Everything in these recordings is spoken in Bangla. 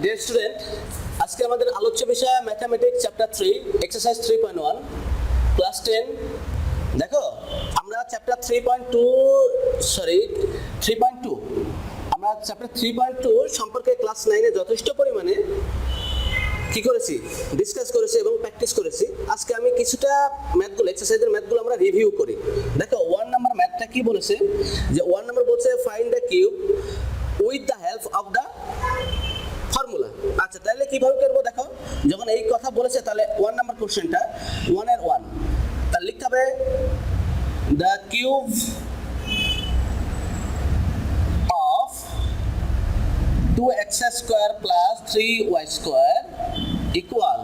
ডিয়ার স্টুডেন্ট, আজকে আমাদের আলোচ্য বিষয় ম্যাথমেটিক্স চ্যাপ্টার 3 এক্সারসাইজ 3.1 ক্লাস 10। দেখো আমরা চ্যাপ্টার 3.2 আমরা চ্যাপ্টার 3.2 সম্পর্কে ক্লাস 9 এ যথেষ্ট পরিমাণে কি করেছি, ডিসকাস করেছি এবং প্র্যাকটিস করেছি। আজকে আমি কিছুটা ম্যাথগুলো, এক্সারসাইজের ম্যাথগুলো আমরা রিভিউ করি। দেখো 1 নাম্বার ম্যাথটা কি বলেছে, যে 1 নাম্বার বলছে find the cube with the help of the formula. আচ্ছা, তাহলে কিভাবে করবো? দেখো যখন এই কথা বলেছে তাহলে 1 নাম্বার কোশ্চেনটা 1 এর 1 তাহলে লিখতে হবে the cube of 2x square plus 3y square equal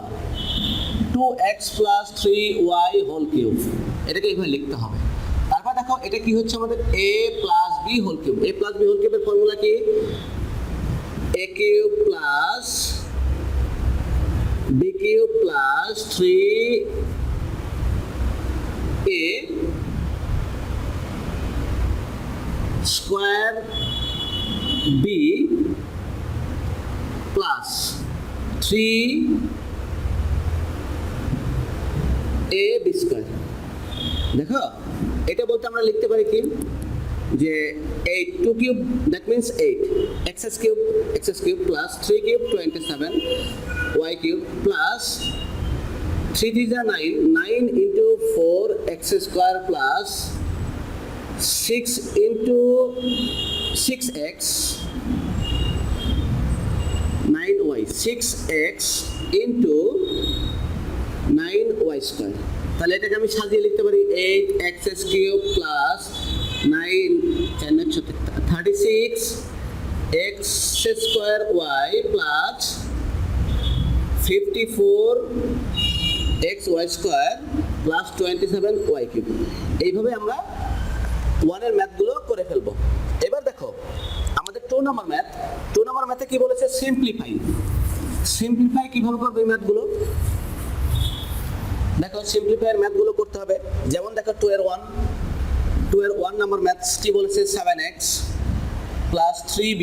2x plus 3y whole cube. এটাকে এইভাবে লিখতে হবে। তারপর দেখো এটা কি হচ্ছে আমাদের a plus b whole cube. a plus b whole কিউবের ফর্মুলা কি? a cube plus b cube plus 3a square b plus 3ab square. দেখো এটা বলতে আমরা লিখতে পারি কি, যে 8 2 cube that means 8 x cube plus 3 cube 27 y cube plus 3 3 9 9 into 4 x square plus 6 into 6x 9y 6x into 9y square। তাহলে এটাকে আমি সাজিয়ে লিখতে পারি 8x cube plus 9 36 x square y plus 54 xy square plus 27 y cube. এইভাবে আমরা 1 এর ম্যাথগুলো করে ফেলবো। এবার দেখো আমাদের 2 নাম্বার ম্যাথে কি বলেছে? সিম্পলিফাই কিভাবে করবে এই ম্যাথগুলো? দেখো সিম্পলিফাইয়ের ম্যাথগুলো করতে হবে। যেমন দেখো 2 এর 1 নাম্বার ম্যাথস কি বলেছে? 7x plus 3b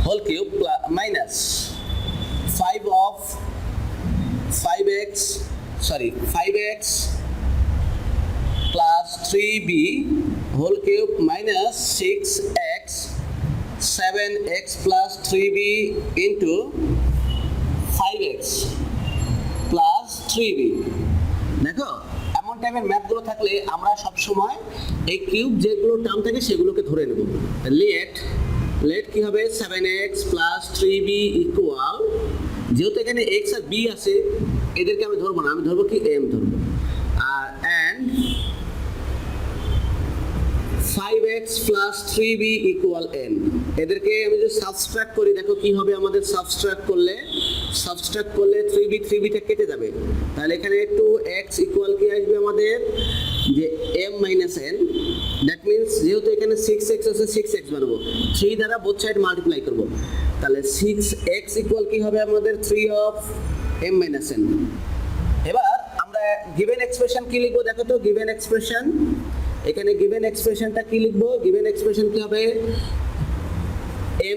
whole cube minus 5x plus 3b whole cube minus 6x 7x plus 3b into 5x plus 3b। দেখো এমন টাইপের ম্যাথগুলো থাকলে আমরা সব সময় এই কিউব যেগুলো টার্ম থাকে সেগুলোকে ধরে নেব। লেট কি হবে? 7x plus 3b ইকুয়াল, যেহেতু এখানে x আর b আছে এদেরকে আমি ধরবো না, আমি ধরবো কি m ধরবো। আর and 5x plus 3b equal n, এদেরকে আমি যদি সাবট্রাক্ট করি দেখো কি হবে আমাদের? সাবট্রাক্ট করলে 3b টা কেটে যাবে। তাহলে এখানে 2x ইকুয়াল কি আসবে আমাদের? যে m minus n, that means যেহেতু এখানে 6x আছে 6x বানাবো, 3 দ্বারা বোথ সাইড মাল্টিপ্লাই করব। তাহলে 6x ইকুয়াল কি হবে আমাদের? 3 of m minus n। এবার আমরা গিভেন এক্সপ্রেশন কি লিখবো? দেখো তো গিভেন এক্সপ্রেশন, এখানে গিভেন এক্সপ্রেশনটা কি লিখবো? গিভেন এক্সপ্রেশন কি হবে?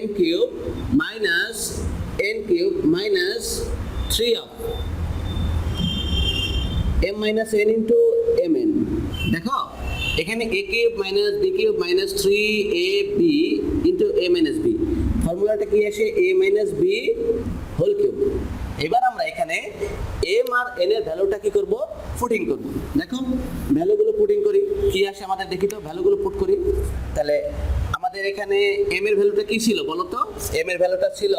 m cube minus n cube minus 3 of m minus n into mn। দেখো এখানে a cube minus b cube minus 3ab into a minus b, ফর্মুলাটা কি আসে? a minus b whole cube. এবার আমরা এখানে m আর n এর ভ্যালুটা কি করব? পুটিং করব। দেখো ভ্যালুগুলো পুটিং করি, কি আসে আমাদের দেখি তো, ভ্যালুগুলো পুট করি। তাহলে আমাদের এখানে m এর ভ্যালুটা কি ছিল বলো তো? m এর ভ্যালুটা ছিল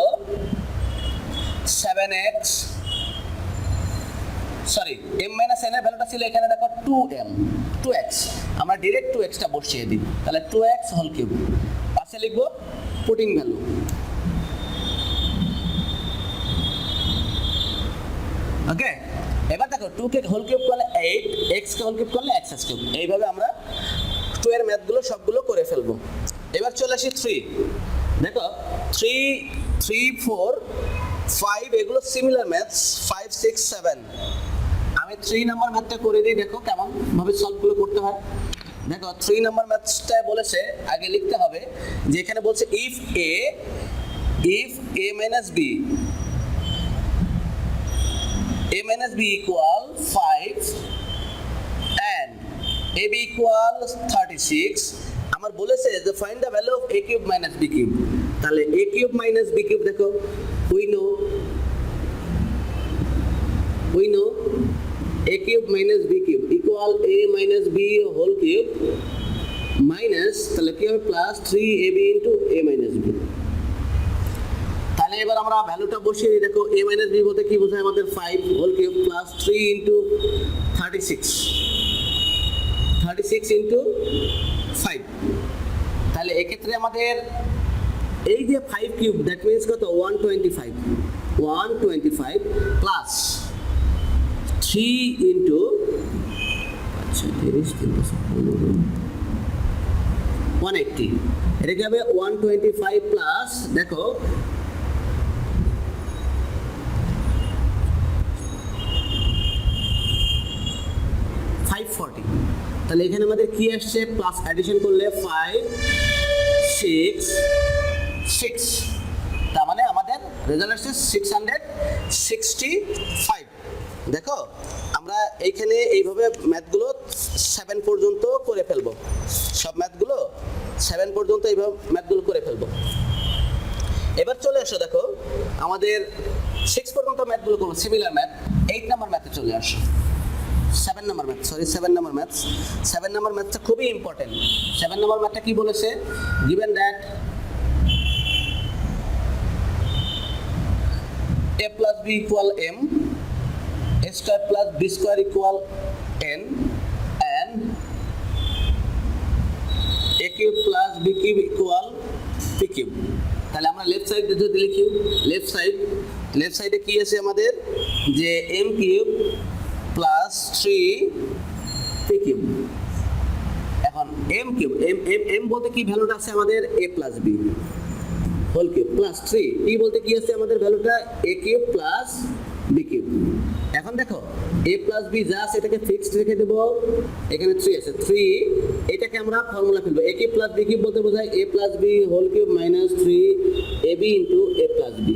7x, sorry m minus n এর ভ্যালুটা ছিল এখানে দেখো 2x, আমরা ডাইরেক্ট 2x টা বসিয়ে দিই। তাহলে 2x হোল কিউব পাশে লিখবো পুটিং ভ্যালু। ওকে, এবার দেখো 2 কে হোল কিউব করলে 8, x কে হোল কিউব করলে x কিউব। এইভাবে আমরা 2 এর ম্যাথগুলো সবগুলো করে ফেলবো। এবার চলে আসি 3। দেখো 3 4 5 এগুলো সিমিলার ম্যাথস, 5 6 7। আমি 3 নাম্বার ম্যাথটা করে দিই, দেখো কেমন ভাবে সলভগুলো করতে হয়। দেখো 3 নাম্বার ম্যাথসটা বলেছে আগে লিখতে হবে যে এখানে বলছে if a if a minus b equal 5 and ab equal 36, আমার বলেছে যে find the value of a cube minus b cube. তাহলে a cube minus b cube দেখো we know a cube minus b cube equal a minus b whole cube minus তাহলে কি হবে plus 3ab into a minus b। তাহলে এবার আমরা ভ্যালুটা বসিয়ে দিই। দেখো a minus b বলতে কি বোঝায় আমাদের 5 whole cube plus 3 into 36 into 5। তাহলে এক্ষেত্রে আমাদের এই যে 5 কিউব দ্যাট মিন্স কত 125 প্লাস 3 into আচ্ছা there is 180, এটা কি হবে 125 প্লাস দেখো 540। তাহলে এখানে আমাদের কি আসছে প্লাস অ্যাডিশন করলে 5 6 তার মানে আমাদের রেজাল্ট আসছে 665। দেখো আমরা এইখানে এইভাবে ম্যাথগুলো 7 পর্যন্ত করে ফেলবো, সব ম্যাথগুলো 7 পর্যন্ত এইভাবে ম্যাথগুলো করে ফেলবো। এবার চলে আসো দেখো আমাদের 6 পর্যন্ত ম্যাথগুলো করবো সিমিলার ম্যাথ। 8 নাম্বার ম্যাথে চলে আসো, 7 নাম্বার ম্যাথটা খুবই ইম্পর্টেন্ট। 7 নাম্বার ম্যাথটা কি বলেছে, given that a plus b equal m, a square plus b square equal n, and a cube plus b cube equal p cube। তাহলে আমরা লেফট সাইড যদি লিখি, লেফট সাইডে কি আছে আমাদের যে m cube plus 3 p cube. এখন m কিউব m বলতে কি ভ্যালুটা আছে আমাদের a plus b whole cube plus 3 p বলতে কি আছে আমাদের ভ্যালুটা a cube plus b cube. এখন দেখো a প্লাস b যা আছে এটাকে ফিক্সড রেখে দেব, এখানে 3 আছে 3, এটাকে আমরা ফর্মুলা ফেলবো a cube plus b cube বলতে বোঝায় a plus b whole cube minus 3ab into a plus b।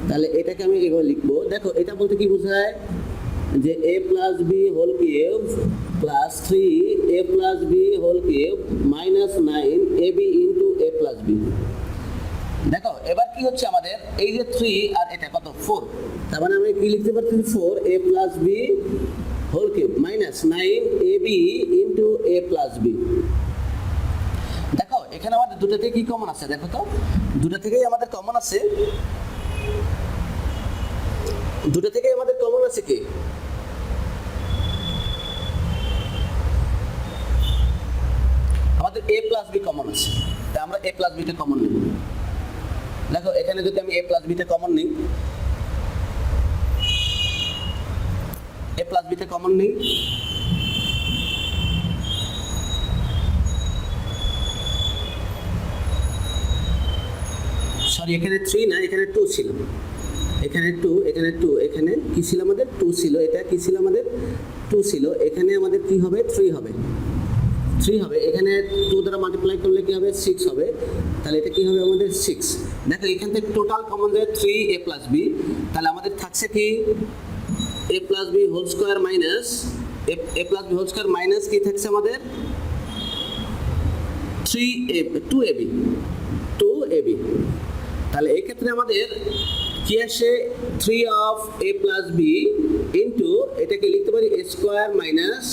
তাহলে এটাকে আমি এভাবে লিখবো। দেখো এটা বলতে কি বোঝায় যে a plus b whole cube plus 3 a plus b whole cube minus 9ab into a plus b। দেখো এবার কি হচ্ছে আমাদের এই যে 3 আর এটা কত 4, তার মানে আমি কি লিখতে পারছি 4 a plus b whole cube minus 9ab into a plus b। দেখো এখানে আমাদের দুটো থেকে কি কমন আছে, দেখো তো দুটো থেকেই আমাদের কমন আছে, দুটো থেকেই আমাদের কমন আছে কি আমাদের a প্লাস b কমন আছে, তাই আমরা a প্লাস b তে কমন নেব। দেখো এখানে যদি আমি a প্লাস b তে কমন নিই, a প্লাস b তে কমন নিই, সরি এখানে 3 না এখানে 2 ছিল, এখানে 2 এখানে কি ছিল আমাদের 2 ছিল, এটা কি ছিল আমাদের 2 ছিল, এখানে আমাদের কি হবে 3 হবে, এখানে 2 দ্বারা মাল্টিপ্লাই করলে কি হবে 6 হবে। তাহলে এটা কি হবে আমাদের 6। দেখো এখান থেকে টোটাল কমন যায় 3a প্লাস b, তাহলে আমাদের থাকছে কি a plus b whole square minus a plus b whole square minus কি থাকছে আমাদের 2ab। তাহলে এই ক্ষেত্রে আমাদের কি আসে 3 of a plus b into এটাকে লিখতে পারি a square minus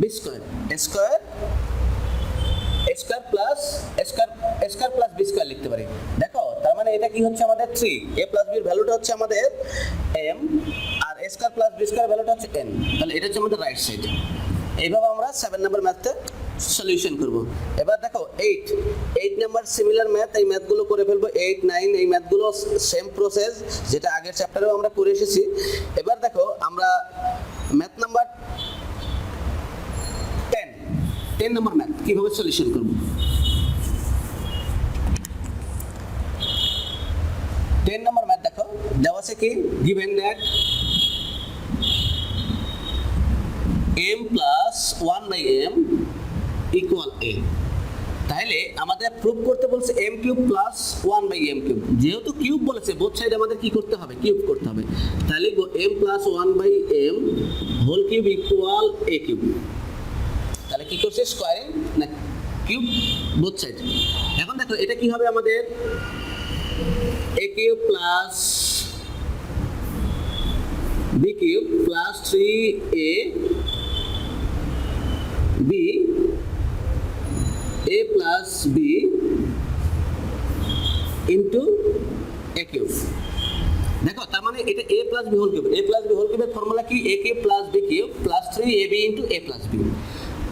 b square, square plus b square লিখতে পারি। দেখো তার মানে এটা কি হচ্ছে আমাদের 3 a প্লাস b এর ভ্যালুটা হচ্ছে আমাদের m আর a square plus b square ভ্যালুটা হচ্ছে n। তাহলে এটা হচ্ছে আমাদের রাইট সাইড। এইভাবে আমরা 7 নাম্বার ম্যাথটা সলিউশন করব। এবার দেখো 8 নাম্বার সিমিলার ম্যাথ, এই ম্যাথগুলো করে ফেলবো। 8 9 এই ম্যাথগুলো সেম প্রসেস যেটা আগের চ্যাপ্টারেও আমরা করে এসেছি। এবার দেখো আমরা ম্যাথ নাম্বার 10 নাম্বার ম্যাথ কিভাবে সলিউশন করব। 10 নাম্বার ম্যাথ দেখো দেওয়া আছে কি given that m plus 1 by m equal a, তাই তাহলে আমাদের প্রুভ করতে বলছে m cube plus 1/m cube, যেহেতু কিউব বলেছে বোথ সাইড আমাদের কি করতে হবে, কিউব করতে হবে। তাহলে লিখবো m plus 1/m whole cube equal a cube. তাহলে কি করছে, স্কয়ারিং না কিউব বোথ সাইড। এখন দেখো এটা কি হবে আমাদের a cube plus b cube plus 3a b a plus b into a cube। দেখো তার মানে এটা a plus b whole cube, a plus b whole কিউবের ফর্মুলা কি, a cube plus b cube plus 3ab into a plus b।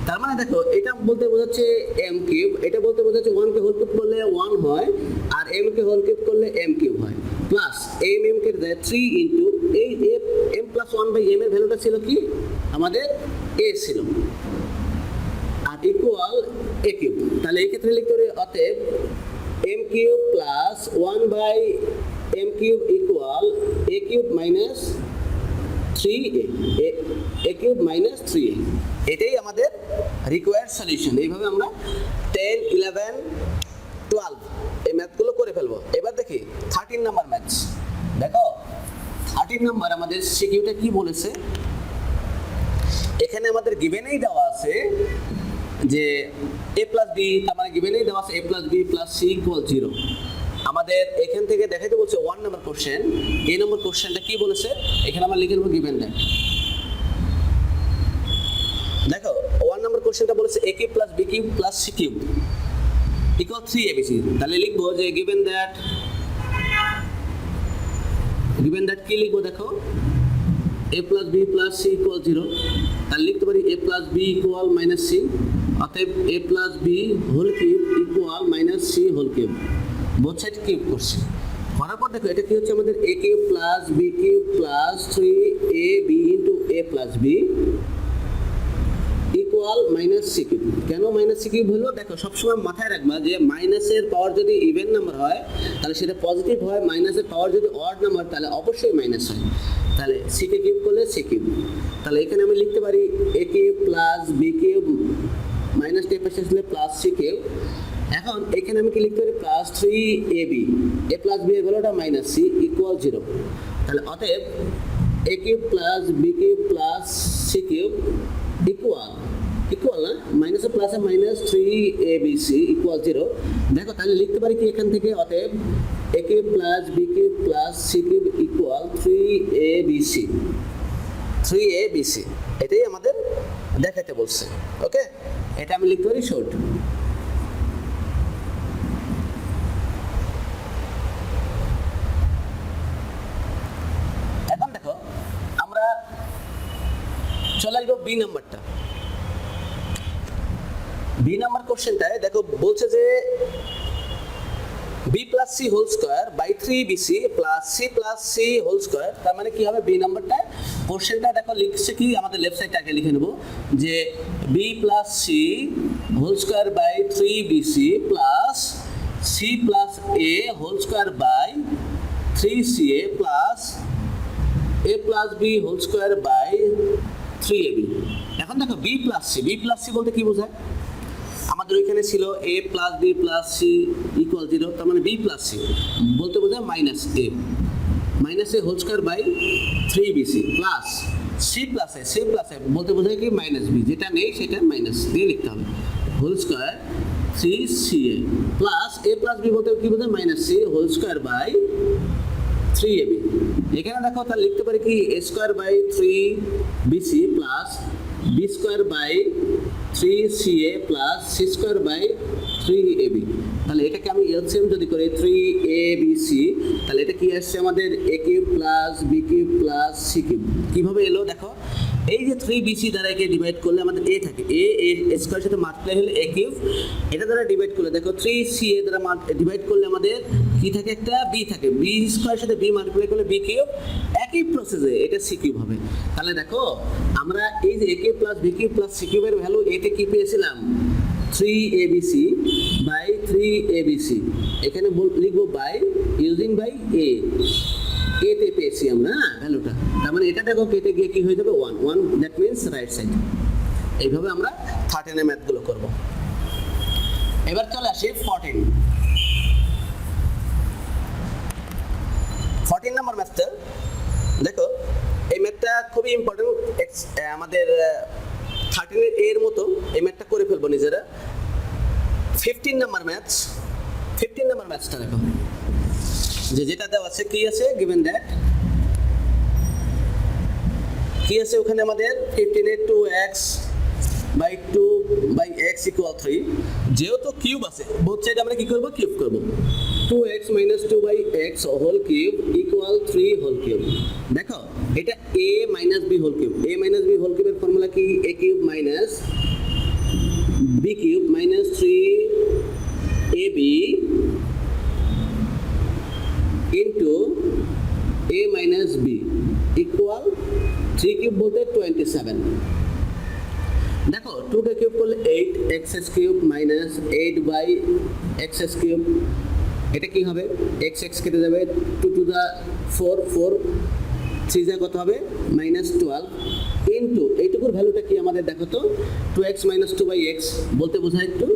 তার মানে দেখো এটা বলতে বোঝাচ্ছে m কিউব, এটা বলতে বোঝাচ্ছে 1 কে হোল কিউব করলে 1 হয় আর m কে হোল কিউব করলে m কিউব হয়, প্লাস m কে দেয় 3 ইনটু এই m প্লাস 1/m এর ভ্যালুটা ছিল কি আমাদের a ছিল আর ইকুয়াল a কিউব। তাহলে এই ক্ষেত্রে লিখতে হবে অতএব m cube plus 1/m cube equal a cube minus 3a, a cube minus 3a। এটাই আমাদের রিকোয়ার্ড সলিউশন। এইভাবে আমরা 10, 11, 12 এই ম্যাথগুলো করে ফেলবো। এবার দেখি 13 নাম্বার ম্যাথস। দেখো 13 নাম্বার আমাদের সিকিউটা কি বলেছে, এখানে আমাদের গিভেনেই দেওয়া আছে যে a প্লাস b, তার মানে গিভেনেই দেওয়া আছে a plus b plus c equal 0। আমাদের এখান থেকে দেখাইতে বলছে 1 নাম্বার কোশ্চেন, এই নম্বর কোশ্চেনটা কি বলেছে এখানে আমরা লিখে নেব গিভেন দ্যাট। দেখো 1 নাম্বার কোশ্চেনটা বলেছে a cube plus b cube plus c cube equal 3abc। তাহলে লিখবো যে গিভেন দ্যাট কি লিখবো, দেখো a plus b plus c equal 0। তাহলে লিখতে পারি a plus b equal minus c, অতএব a plus b whole cube equal minus c whole cube, both side cube করছি। করার পর দেখো এটা কি হচ্ছে আমাদের a cube plus b cube plus 3ab into a plus b equal minus c cube. কেন মাইনাস c কিউব হলো, দেখো সবসময় মাথায় রাখবা যে মাইনাসের পাওয়ার যদি ইভেন নাম্বার হয় তাহলে সেটা পজিটিভ হয়, মাইনাসের পাওয়ার যদি অড নাম্বার তাহলে অবশ্যই মাইনাস হয়। তাহলে c কে কিউব করলে c কিউব। তাহলে এখানে আমি লিখতে পারি a cube plus b cube minus টা পাশে আসলে প্লাস c কিউব। এখন এখানে আমি কি লিখতে পারি plus 3ab, a plus b এর ভ্যালুটা মাইনাস c ইকুয়াল 0। তাহলে অতএব a cube plus b cube plus c cube equal না মাইনাস এ প্লাসে মাইনাস 3abc ইকুয়াল 0। দেখো তাহলে লিখতে পারি কি এখান থেকে অতএব a cube plus b cube plus c cube equal 3abc। এটাই আমাদের দেখাতে বলছে। ওকে, এটা আমি লিখতে পারি শর্ট। এখন দেখো আমরা চলে আসবো বি নাম্বারটা। বি নাম্বার কোশ্চেনটায় দেখো বলছে যে b plus c whole square by 3bc plus c plus c whole square. তার মানে কি হবে বি নাম্বারটা কোশ্চেনটা দেখো লিখছে কি আমাদের লেফট সাইডে আগে লিখে নেব যে b plus c whole square by 3bc plus c plus a whole square by 3ca plus a plus b whole square by 3ab। এখন দেখো b প্লাস c বলতে কি বোঝায়, আমাদের ওইখানে ছিল a plus b plus c equal 0, তার মানে b প্লাস c বলতে বোঝায় minus a whole square by 3bc plus c plus a বলতে বোঝায় কি মাইনাস b, যেটা নেই সেটা মাইনাস দিয়ে লিখতে হবে whole square 3ca plus a plus b বলতে কি বোঝায় minus c whole square by 3ab। এখানে দেখো তাহলে লিখতে পারি কি a square by 3bc plus b square by 3ca plus c square by 3ab। তাহলে এটাকে আমি এলসিএম যদি করি 3abc, তাহলে এটা কি আসছে আমাদের a cube plus b cube plus c cube. কিভাবে এলো দেখো, এই যে 3bc দ্বারা একে ডিভাইড করলে আমাদের a থাকে, a স্কয়ারের সাথে মাল্টিপ্লাই হলে a কিউব, এটা দ্বারা ডিভাইড করলে দেখো 3ca দ্বারা ডিভাইড করলে আমাদের কি থাকে, একটা b থাকে, b স্কয়ারের সাথে b মাল্টিপ্লাই করলে b কিউব, একই প্রসেসে এটা c কিউব হবে। তাহলে দেখো আমরা এই যে a cube plus b cube plus c কিউবের ভ্যালু এতে কি পেয়েছিলাম 3abc বাই 3abc, এখানে লিখবো বাই ইউজিং বাই a তে পেয়েছি আমরা ভ্যালুটা, তার মানে এটা দেখো কেটে গিয়ে কি হয়ে যাবে 1 দ্যাট মিন্স রাইট সাইড। এইভাবে আমরা 13 এর ম্যাথগুলো করব। এবার চলে আসি 14 নম্বর ম্যাথটা দেখো। এই ম্যাথটা খুবই ইম্পর্টেন্ট, আমাদের 13 এর মতো এই ম্যাথটা করে ফেলবো নিজেরা। 15 নম্বর ম্যাথসটা দেখো, যেটা দেওয়া আছে কি আছে, গিভেন দ্যাট কি আছে ওখানে আমাদের 15 এর 2x by 2 by x equal 3, যেহেতু কিউব আছে বোথ সাইড আমরা কি করব, কিউব করব। 2x minus 2 by x whole cube equal 3 whole cube। দেখো এটা a minus b whole cube, a minus b whole cube এর ফর্মুলা কি, a cube minus b cube minus 3ab into a minus b equal 3 cube বলতে 27। দেখো 2 কে কিউব করলে 8x cube minus 8 by x cube, এটা কি হবে, x কেটে যাবে, 2 টু দা 4 4 3 যা কত হবে -12 ইনটু এইটুকুর ভ্যালুটা কি আমাদের দেখো তো, 2x minus 2 by x বলতে বোঝায় একটু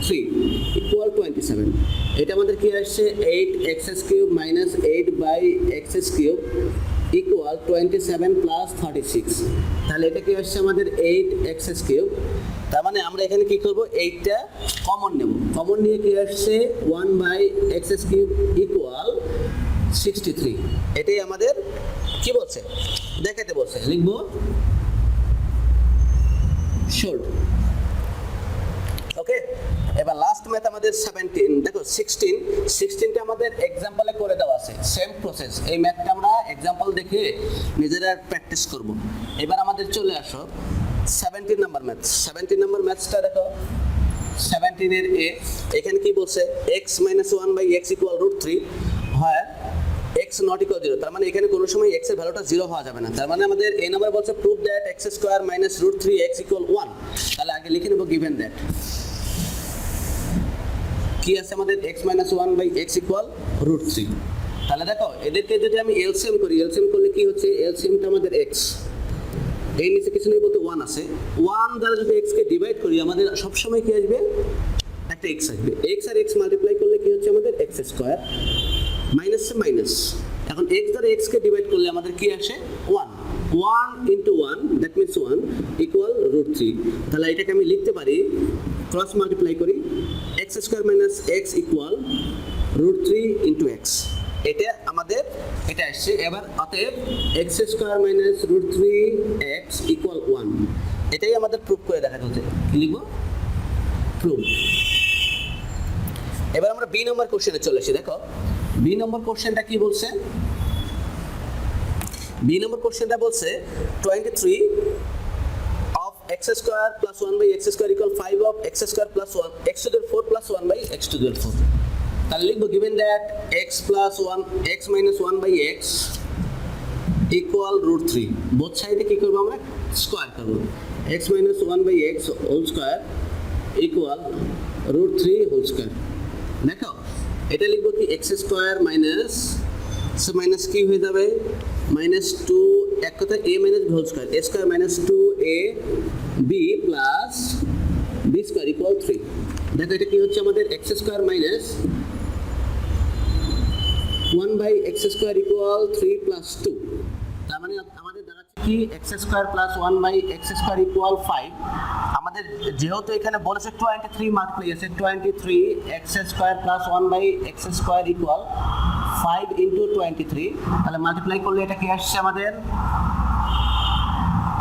3 ইকুয়াল 27। এটা আমাদের কি আসছে 8x cube minus 8 by x cube equal 27 plus 36। তাহলে এটা কি আসছে আমাদের 8x কিউব। তার মানে আমরা এখানে কি করব, 8টা কমন নেব, কমন নিয়ে কি আসছে 1 বাই x কিউব ইকুয়াল 63। এটাই আমাদের কি বলছে, দেখাতে বলছে, লিখবো শর্ট। ওকে, এবার লাস্ট ম্যাথ আমাদের 17। দেখো 16টা আমাদের এক্সাম্পলে করে দেওয়া আছে, সেম প্রসেস। এই ম্যাথটা আমরা এক্সাম্পল দেখে নিজেরা প্র্যাকটিস করব। এবার আমাদের চলে আসো 17 নম্বর ম্যাথসটা দেখো। 17 এর এ এখানে কি বলছে, x minus 1 by x equal √3 হয় x not equal 0। তার মানে এখানে কোনো সময় x এর ভ্যালুটা 0 হওয়া যাবে না। তার মানে আমাদের a নাম্বার বলছে prove that x square minus √3x equal 1। তাহলে আগে লিখে নেব গিভেন দ্যাট কি আছে আমাদের x minus 1 by x equal √3। তাহলে দেখো এদেরকে যদি আমি এলসিএম করি, এলসিএম করলে কি হচ্ছে, এলসিএমটা আমাদের x, এই নিচে কিছু নেই বলতে 1 আছে, 1 দ্বারা যদি x কে ডিভাইড করি আমাদের সব সময় কি আসবে, একটা x আসবে। x আর x মাল্টিপ্লাই করলে কি হচ্ছে আমাদের x স্কয়ার মাইনাস মাইনাস। এখন x দ্বারা x কে ডিভাইড করলে আমাদের কি আসে 1 into 1 দ্যাট মিন্স 1 ইকুয়াল √3। তাহলে এটাকে আমি লিখতে পারি, ক্রস মাল্টিপ্লাই করি, x square minus x equal √3 into x। এটা আমাদের এটা আসছে। এবার অতএব x square minus √3x equal 1, এটাই আমাদের প্রুফ করে দেখাতে হচ্ছে। কি লিখবো, প্রুফ। এবার আমরা বি নম্বর কোশ্চেনে চলে আসি। দেখো বি নম্বর কোশ্চেনটা কি বলছে, বি নম্বর কোশ্চেনটা বলছে 23 of x square plus 1 by x square equal 5 of x square plus 1 x to the 4 plus 1 by x to the 4। তাহলে লিখবো given that x plus 1 x minus 1 by x equal √3, both সাইডে কি করব আমরা স্কয়ার করব, x minus 1 by x whole square equal √3 whole square। দেখো এটা লিখবো কি x স্কয়ার মাইনাস মাইনাস কি হয়ে যাবে -2, এক কথা a minus b whole square, a square minus 2ab plus b square equal 3। দেখো এটা কি হচ্ছে আমাদের x square minus 1 by x square equal 3 plus 2। তার মানে আমাদের দাঁড়াচ্ছে কি x square plus 1 by x square equal 5। আমাদের যেহেতু এখানে বলেছে 23 মাল্টিপ্লাই আছে, 23 x square plus 1 by x square equal 5 into 23। তাহলে মাল্টিপ্লাই করলে এটা কি আসছে আমাদের,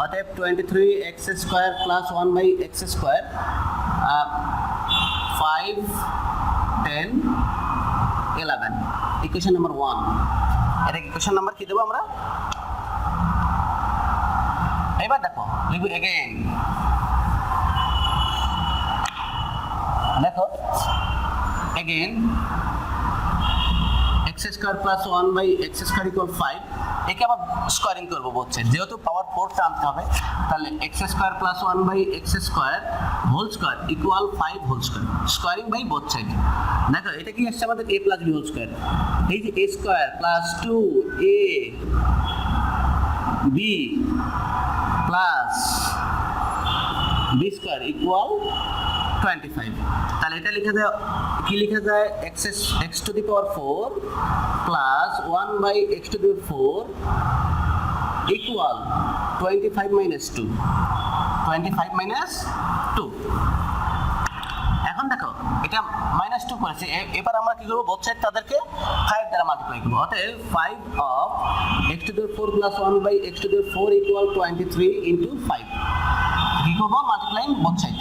অতএব 23 x square plus 1 by x square 5 10 11, equation number 1। এটা ইকুয়েশন নাম্বার কি দেবো আমরা, এবার দেখো লিখব এগেইন। দেখো again x square plus 1 by x square equal 5, একে আবার স্কোয়ারিং করবো বলছে, যেহেতু পাওয়ার 4 টানতে হবে। তাহলে x square plus 1 by x square whole square equal 5 whole square, squaring by both side. দেখো এটা কি আসছে আমাদের a plus b whole square, এই যে a square plus 2ab plus b square equal 25, তাহলে এটা লিখা যায় কি লিখা যায় x to the power 4 plus 1 by x to the power 4 equal 25 minus 2, 25 minus 2। এখন দেখো এটা -2 করেছে, এবার আমরা কি করব, বোথ সাইড তাদেরকে 5 দ্বারা মাল্টিপ্লাই করব। অতএব 5 of x to the 4 plus 1 by x to the 4 equal 23 into 5 কি করব, মাল্টিপ্লাইং বোথ সাইড।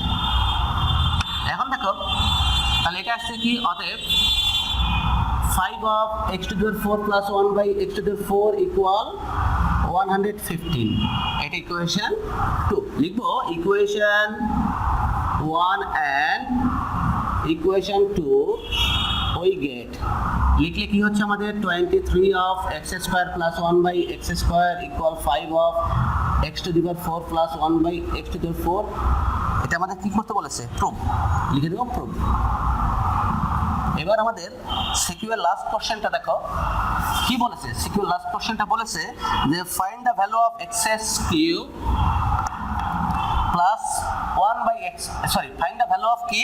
এখন দেখো তাহলে এটা আসছে কি, অতএব 5 of x to the 4 plus 1 by x to the 4 equal 115, এটা ইকুয়েশন 2 লিখবো। Equation 1 and equation 2 we get, লিখলে কি হচ্ছে আমাদের 23 of x square plus 1 by x square equal 5 of x to the power 4 plus 1 by x to the 4, এটা আমাদের কি করতে বলেছে, প্রুভ, লিখে দেবো প্রুভ। এবার আমাদের সিকিউর লাস্ট কোশ্চেনটা দেখো কি বলেছে। সিকিউর লাস্ট কোশ্চেনটা বলেছে যে find the value of x cube plus 1 by x, sorry find the value of কি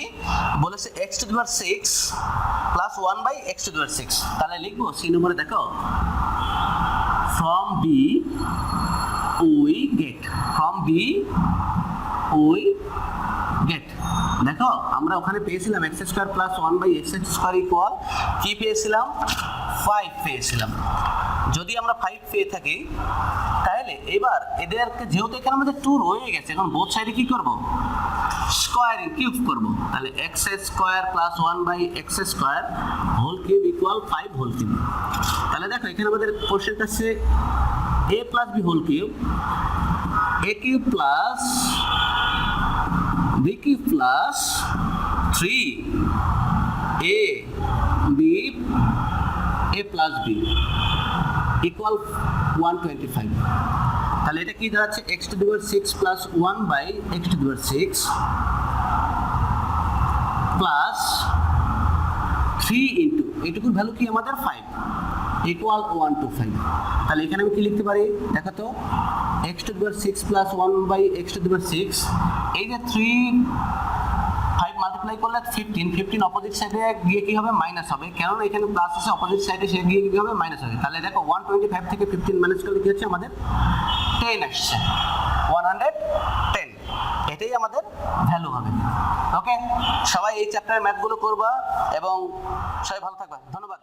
বলেছে, x to the power 6 plus 1 by x to the power 6। তাহলে লিখবো সি নম্বরে দেখো, from b we get, from b we get, দেখো আমরা ওখানে পেয়েছিলাম x square plus 1 by x square equal কি পেয়েছিলাম, 5 পেয়েছিলাম। যদি আমরা 5 পেয়ে থাকি তাহলে এবার এদেরকে যেহেতু এখানে আমাদের 2 রয়ে গেছে, এখন বোথ সাইডে কি করব, স্কয়ারিং কিউব করব। তাহলে x square plus 1 by x square whole cube equal 5 whole cube. তাহলে দেখো এখানে আমাদের কোশ্চেনটা আছে a plus b whole cube, a cube plus b cube plus 3 a b a plus b equal 125। তাহলে এটা কি দাঁড়াচ্ছে, x to the power 6 plus 1 by x to the power 6 plus 3 into এটুকুর ভ্যালু কি আমাদের 5 ইকুয়াল 125। তাহলে এখানে আমি কি লিখতে পারি দেখো তো, x to the power 6 plus 1 by x to the power 6, এই যে 3 5 মাল্টিপ্লাই করলে 15 অপোজিট সাইডে গিয়ে কি হবে, মাইনাস হবে, কারণ এখানে প্লাস আছে, অপোজিট সাইডে সে গিয়ে কি হবে, মাইনাস হবে। তাহলে দেখো 125 থেকে 15 মাইনাস করলে কি হচ্ছে, আমাদের 10 আসছে, 110, এটাই আমাদের ভ্যালু হবে। ওকে, সবাই এই চ্যাপ্টারের ম্যাথগুলো করবা এবং সবাই ভালো থাকবা, ধন্যবাদ।